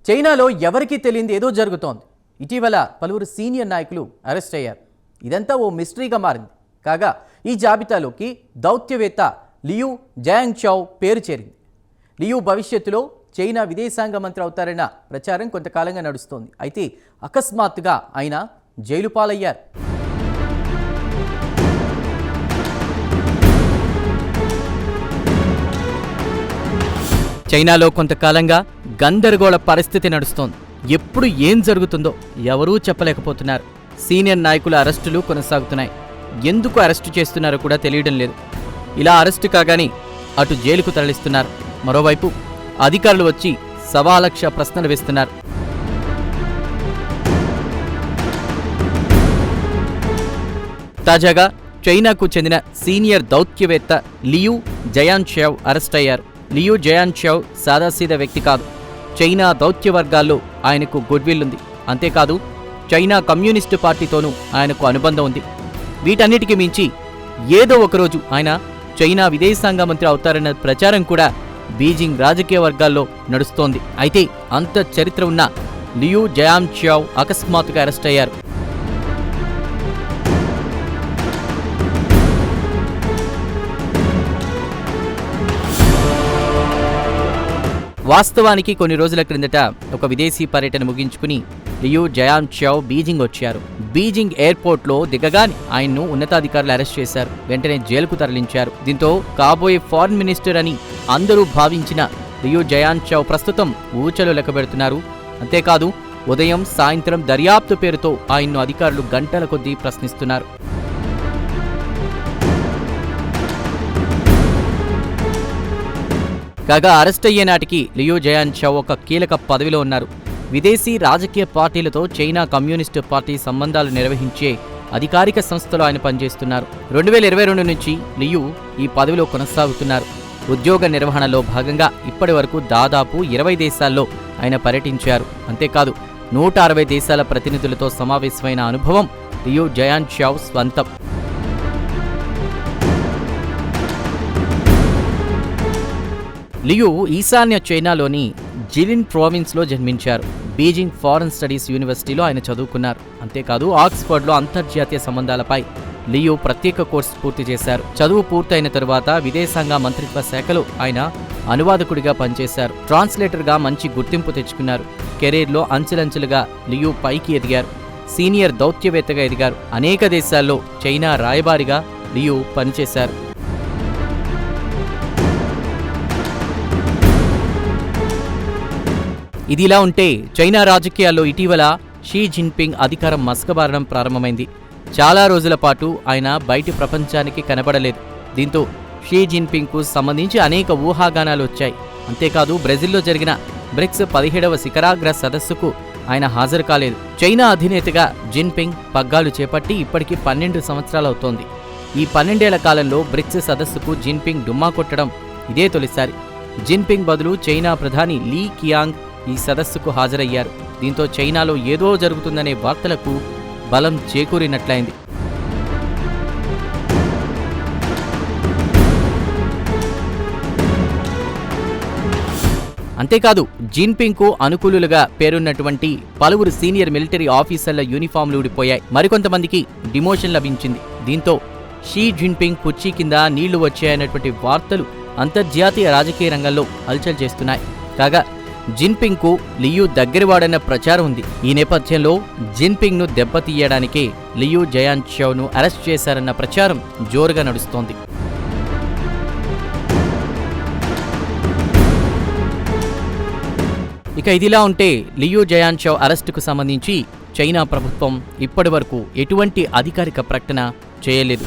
చైనాలో ఎవరికీ తెలియంది ఏదో జరుగుతోంది. ఇటీవల పలువురు సీనియర్ నాయకులు అరెస్ట్ అయ్యారు. ఇదంతా ఓ మిస్టరీగా మారింది. కాగా ఈ జాబితాలోకి దౌత్యవేత్త లియూ జయాంగ్షౌ పేరు చేరింది. లియూ భవిష్యత్తులో చైనా విదేశాంగ మంత్రి అవుతారన్న ప్రచారం కొంతకాలంగా నడుస్తోంది. అయితే అకస్మాత్తుగా ఆయన జైలు పాలయ్యారు. చైనాలో కొంతకాలంగా గందరగోళ పరిస్థితి నడుస్తోంది. ఎప్పుడు ఏం జరుగుతుందో ఎవరూ చెప్పలేకపోతున్నారు. సీనియర్ నాయకుల అరెస్టులు కొనసాగుతున్నాయి. ఎందుకు అరెస్టు చేస్తున్నారో కూడా తెలియడం లేదు. ఇలా అరెస్టు కాగానే అటు జైలుకు తరలిస్తున్నారు. మరోవైపు అధికారులు వచ్చి 1,00,000 ప్రశ్నలు వేస్తున్నారు. తాజాగా చైనాకు చెందిన సీనియర్ దౌత్యవేత్త లియూ జయాంగ్షౌ అరెస్ట్ అయ్యారు. లియూ జయాంగ్షౌ సాదాసీదా వ్యక్తి కాదు. చైనా దౌత్య వర్గాల్లో ఆయనకు గుడ్విల్ ఉంది. అంతేకాదు చైనా కమ్యూనిస్టు పార్టీతోనూ ఆయనకు అనుబంధం ఉంది. వీటన్నిటికీ మించి ఏదో ఒకరోజు ఆయన చైనా విదేశాంగ మంత్రి అవుతారన్న ప్రచారం కూడా బీజింగ్ రాజకీయ వర్గాల్లో నడుస్తోంది. అయితే అంత చరిత్ర ఉన్న లియూ జయాంగ్షౌ అకస్మాత్తుగా అరెస్ట్ అయ్యారు. వాస్తవానికి కొన్ని రోజుల క్రిందట ఒక విదేశీ పర్యటన ముగించుకుని లియూ జయాంగ్షౌ బీజింగ్ వచ్చారు. బీజింగ్ ఎయిర్పోర్ట్లో దిగగానే ఆయన్ను ఉన్నతాధికారులు అరెస్ట్ చేశారు. వెంటనే జైలుకు తరలించారు. దీంతో కాబోయే ఫారిన్ మినిస్టర్ అని అందరూ భావించిన లియూ జయాంగ్షౌ ప్రస్తుతం ఊచలు లెక్కబెడుతున్నారు. అంతేకాదు ఉదయం సాయంత్రం దర్యాప్తు పేరుతో ఆయన్ను అధికారులు గంటల కొద్దీ ప్రశ్నిస్తున్నారు. కాగా అరెస్ట్ అయ్యే నాటికి లియూ జయాంగ్షౌ ఒక కీలక పదవిలో ఉన్నారు. విదేశీ రాజకీయ పార్టీలతో చైనా కమ్యూనిస్టు పార్టీ సంబంధాలు నిర్వహించే అధికారిక సంస్థలో ఆయన పనిచేస్తున్నారు. 2022 నుంచి లియూ ఈ పదవిలో కొనసాగుతున్నారు. ఉద్యోగ నిర్వహణలో భాగంగా ఇప్పటి వరకు దాదాపు 20 దేశాల్లో ఆయన పర్యటించారు. అంతేకాదు 160 దేశాల ప్రతినిధులతో సమావేశమైన అనుభవం లియూ జయాంగ్షౌ స్వంతం. లియూ ఈశాన్య చైనాలోని జిలిన్ ప్రావిన్స్లో జన్మించారు. బీజింగ్ ఫారెన్ స్టడీస్ యూనివర్సిటీలో ఆయన చదువుకున్నారు. అంతేకాదు ఆక్స్ఫర్డ్లో అంతర్జాతీయ సంబంధాలపై లియూ ప్రత్యేక కోర్సు పూర్తి చేశారు. చదువు పూర్తయిన తరువాత విదేశాంగ మంత్రిత్వ శాఖలో ఆయన అనువాదకుడిగా పనిచేశారు. ట్రాన్స్లేటర్గా మంచి గుర్తింపు తెచ్చుకున్నారు. కెరీర్లో అంచెలంచెలుగా లియూ పైకి ఎదిగారు. సీనియర్ దౌత్యవేత్తగా ఎదిగారు. అనేక దేశాల్లో చైనా రాయబారిగా లియూ పనిచేశారు. ఇదిలా ఉంటే చైనా రాజకీయాల్లో ఇటీవల షీ జిన్పింగ్ అధికారం మసకబారడం ప్రారంభమైంది. చాలా రోజుల పాటు ఆయన బయటి ప్రపంచానికి కనబడలేదు. దీంతో షీ జిన్పింగ్కు సంబంధించి అనేక ఊహాగానాలు వచ్చాయి. అంతేకాదు బ్రెజిల్లో జరిగిన బ్రిక్స్ 17వ శిఖరాగ్ర సదస్సుకు ఆయన హాజరు కాలేదు. చైనా అధినేతగా జిన్పింగ్ పగ్గాలు చేపట్టి ఇప్పటికీ 12 సంవత్సరాలవుతోంది. ఈ 12 ఏళ్ల కాలంలో బ్రిక్స్ సదస్సుకు జిన్పింగ్ డుమ్మా కొట్టడం ఇదే తొలిసారి. జిన్పింగ్ బదులు చైనా ప్రధాని లీ కియాంగ్ ఈ సదస్సుకు హాజరయ్యారు. దీంతో చైనాలో ఏదో జరుగుతుందనే వార్తలకు బలం చేకూరినట్లయింది. అంతేకాదు జిన్పింగ్కు అనుకూలులుగా పేరున్నటువంటి పలువురు సీనియర్ మిలిటరీ ఆఫీసర్ల యూనిఫామ్లు ఊడిపోయాయి. మరికొంతమందికి డిమోషన్ లభించింది. దీంతో షీ జిన్పింగ్ కుర్చీ కింద నీళ్లు వచ్చాయన్నటువంటి వార్తలు అంతర్జాతీయ రాజకీయ రంగంలో హల్చల్ చేస్తున్నాయి. కాగా జిన్పింగ్కు లియూ దగ్గరవాడన్న ప్రచారం ఉంది. ఈ నేపథ్యంలో జిన్పింగ్ను దెబ్బతీయడానికే లియూ జయాంగ్షౌను అరెస్ట్ చేశారన్న ప్రచారం జోరుగా నడుస్తోంది. ఇక ఇదిలా ఉంటే లియూ జయాంగ్షౌ అరెస్టుకు సంబంధించి చైనా ప్రభుత్వం ఇప్పటివరకు ఎటువంటి అధికారిక ప్రకటన చేయలేదు.